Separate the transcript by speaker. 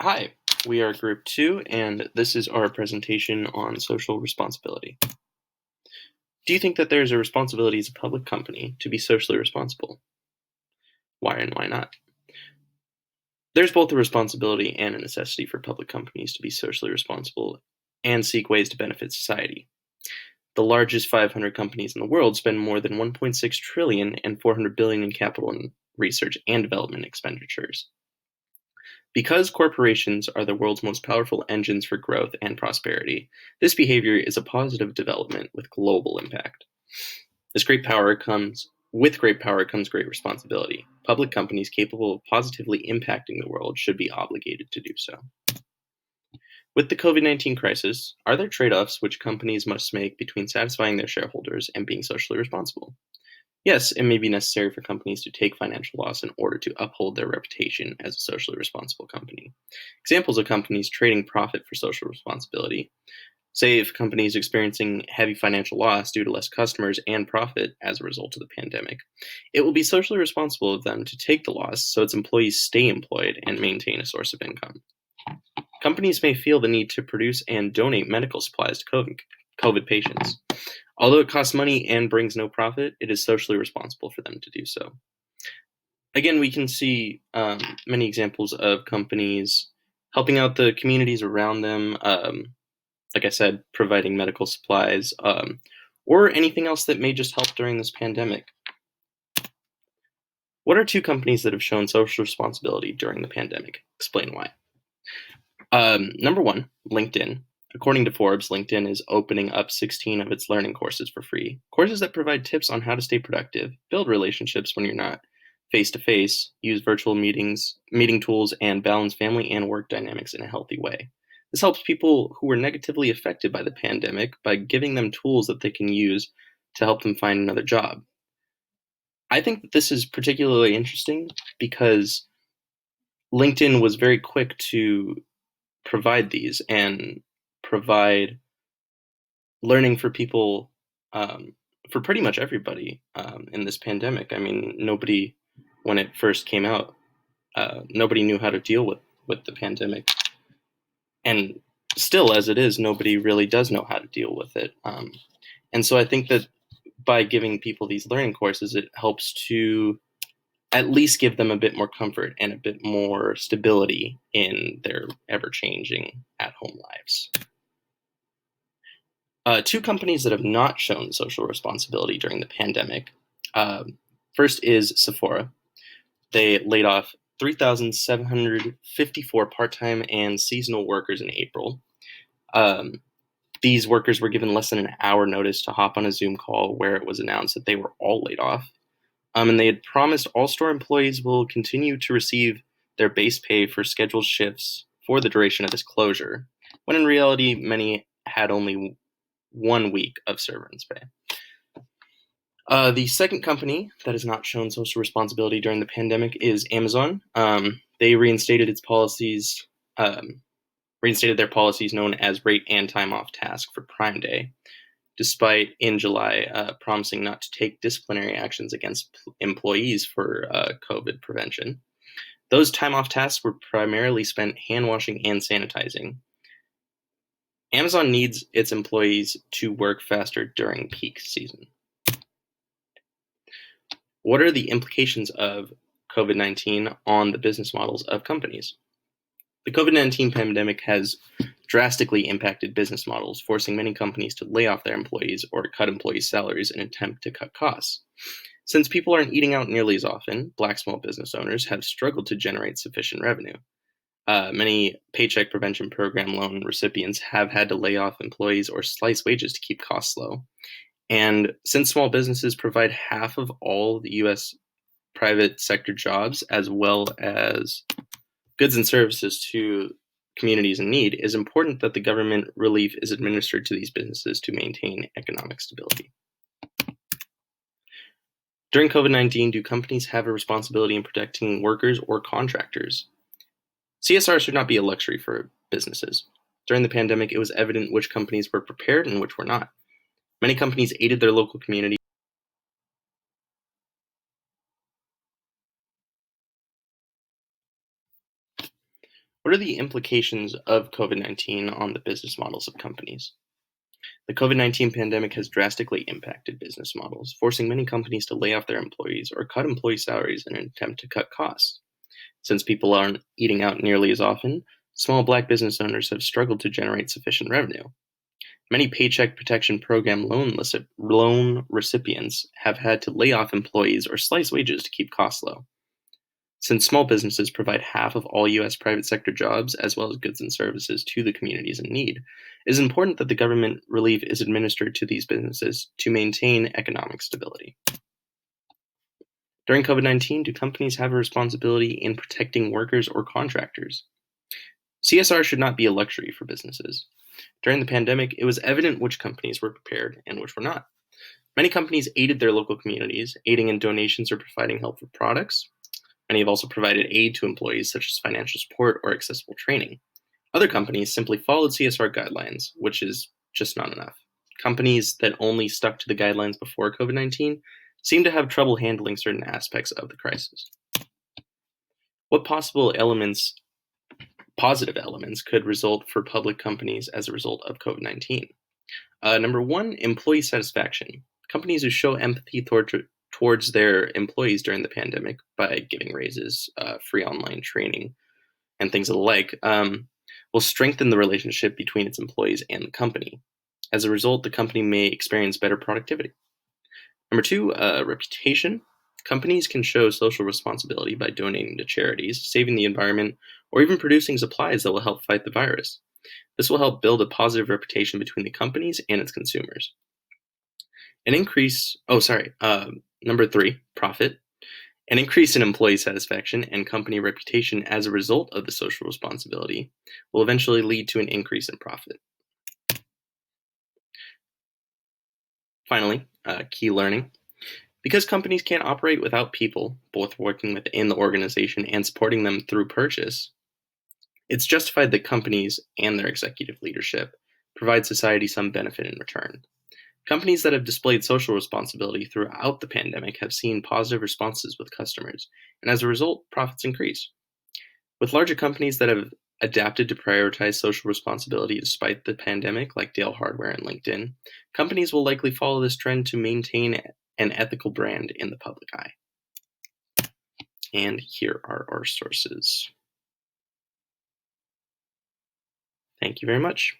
Speaker 1: Hi, we are Group 2, and this is our presentation on social responsibility. Do you think that there is a responsibility as a public company to be socially responsible? Why and why not? There's both a responsibility and a necessity for public companies to be socially responsible and seek ways to benefit society. The largest 500 companies in the world spend more than 1.6 trillion and 400 billion in capital and research and development expenditures. Because corporations are the world's most powerful engines for growth and prosperity, this behavior is a positive development with global impact. With great power comes great responsibility. Public companies capable of positively impacting the world should be obligated to do so. With the COVID-19 crisis, are there trade-offs which companies must make between satisfying their shareholders and being socially responsible? Yes, it may be necessary for companies to take financial loss in order to uphold their reputation as a socially responsible company. Examples of companies trading profit for social responsibility. Say if a company is experiencing heavy financial loss due to less customers and profit as a result of the pandemic, it will be socially responsible of them to take the loss so its employees stay employed and maintain a source of income. Companies may feel the need to produce and donate medical supplies to COVID patients. Although it costs money and brings no profit, it is socially responsible for them to do so. Again, we can see many examples of companies helping out the communities around them, like I said, providing medical supplies, or anything else that may just help during this pandemic. What are two companies that have shown social responsibility during the pandemic? Explain why. Number one, LinkedIn. According to Forbes, LinkedIn is opening up 16 of its learning courses for free. Courses that provide tips on how to stay productive, build relationships when you're not face-to-face, use virtual meeting tools, and balance family and work dynamics in a healthy way. This helps people who were negatively affected by the pandemic by giving them tools that they can use to help them find another job. I think that this is particularly interesting because LinkedIn was very quick to provide these and provide learning for people, for pretty much everybody in this pandemic. I mean, nobody, when it first came out, nobody knew how to deal with the pandemic. And still, as it is, nobody really does know how to deal with it. And so I think that by giving people these learning courses, it helps to at least give them a bit more comfort and a bit more stability in their ever-changing at-home lives. Two companies that have not shown social responsibility during the pandemic. First is Sephora. They laid off 3,754 part-time and seasonal workers in April. These workers were given less than an hour notice to hop on a Zoom call where it was announced that they were all laid off. And they had promised all store employees will continue to receive their base pay for scheduled shifts for the duration of this closure, when in reality, many had only 1 week of severance pay. The second company that has not shown social responsibility during the pandemic is Amazon. They reinstated their policies known as rate and time off task for Prime Day, despite in July promising not to take disciplinary actions against employees for COVID prevention. Those time off tasks were primarily spent hand washing and sanitizing. Amazon needs its employees to work faster during peak season. What are the implications of COVID-19 on the business models of companies? The COVID-19 pandemic has drastically impacted business models, forcing many companies to lay off their employees or to cut employees' salaries in an attempt to cut costs. Since people aren't eating out nearly as often, Black small business owners have struggled to generate sufficient revenue. Many Paycheck Prevention Program loan recipients have had to lay off employees or slice wages to keep costs low. And since small businesses provide half of all the U.S. private sector jobs, as well as goods and services to communities in need, it is important that the government relief is administered to these businesses to maintain economic stability. During COVID-19, do companies have a responsibility in protecting workers or contractors? CSR should not be a luxury for businesses. During the pandemic, it was evident which companies were prepared and which were not. Many companies aided their local community What are the implications of COVID-19 on the business models of companies? The COVID-19 pandemic has drastically impacted business models, forcing many companies to lay off their employees or cut employee salaries in an attempt to cut costs. Since people aren't eating out nearly as often, small Black business owners have struggled to generate sufficient revenue. Many Paycheck Protection Program loan recipients have had to lay off employees or slice wages to keep costs low. Since small businesses provide half of all U.S. private sector jobs, as well as goods and services to the communities in need, it is important that the government relief is administered to these businesses to maintain economic stability. During COVID-19, do companies have a responsibility in protecting workers or contractors? CSR should not be a luxury for businesses. During the pandemic, it was evident which companies were prepared and which were not. Many companies aided their local communities, aiding in donations or providing help for products. Many have also provided aid to employees, such as financial support or accessible training. Other companies simply followed CSR guidelines, which is just not enough. Companies that only stuck to the guidelines before COVID-19 seem to have trouble handling certain aspects of the crisis. What positive elements could result for public companies as a result of COVID-19? Number one, employee satisfaction. Companies who show empathy towards their employees during the pandemic by giving raises, free online training, and things of the like, will strengthen the relationship between its employees and the company. As a result, the company may experience better productivity. Number two, reputation. Companies can show social responsibility by donating to charities, saving the environment, or even producing supplies that will help fight the virus. This will help build a positive reputation between the companies and its consumers. Number three, profit. An increase in employee satisfaction and company reputation as a result of the social responsibility will eventually lead to an increase in profit. Finally, key learning. Because companies can't operate without people, both working within the organization and supporting them through purchase, it's justified that companies and their executive leadership provide society some benefit in return. Companies that have displayed social responsibility throughout the pandemic have seen positive responses with customers, and as a result, profits increase. With larger companies that have adapted to prioritize social responsibility despite the pandemic, like Dale Hardware and LinkedIn, companies will likely follow this trend to maintain an ethical brand in the public eye. And here are our sources. Thank you very much.